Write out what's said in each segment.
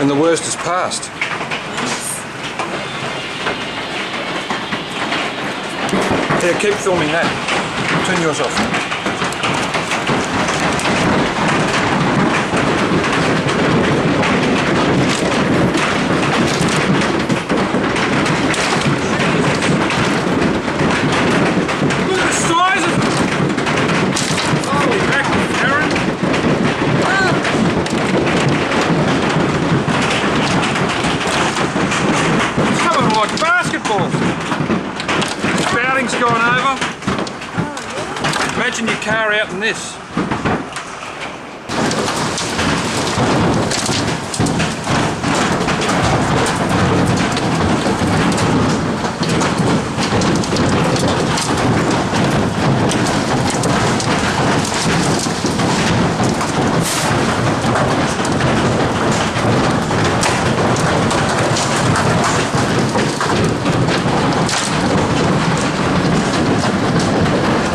And the worst is past. Yeah, keep filming that. Turn yours off. Look at the size of it! Holy heck, Aaron! Some of them are like basketballs. Spouting's gone over. Imagine your car out in this.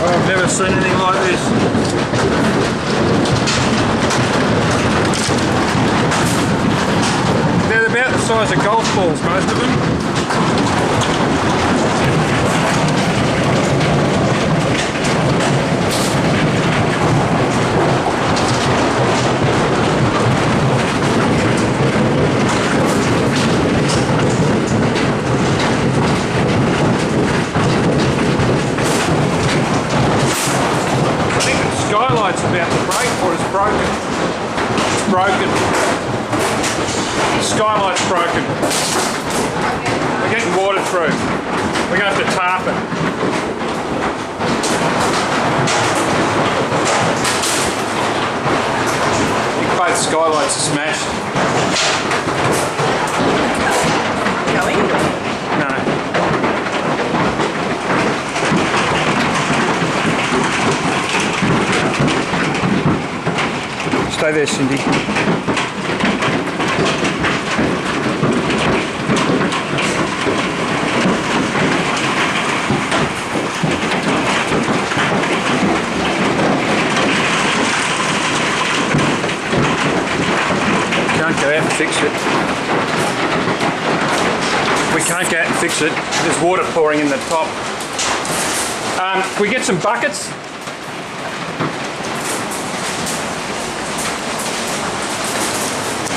I've never seen anything like this. They're about the size of golf balls, most of them. Skylight's about to break, or it's broken. It's broken. The skylight's broken. We're getting water through. We're going to have to tarp it. I think both skylights are smashed. Going? No. Stay there, Cindy. Can't go out and fix it. We can't go out and fix it. There's water pouring in the top. Can we get some buckets?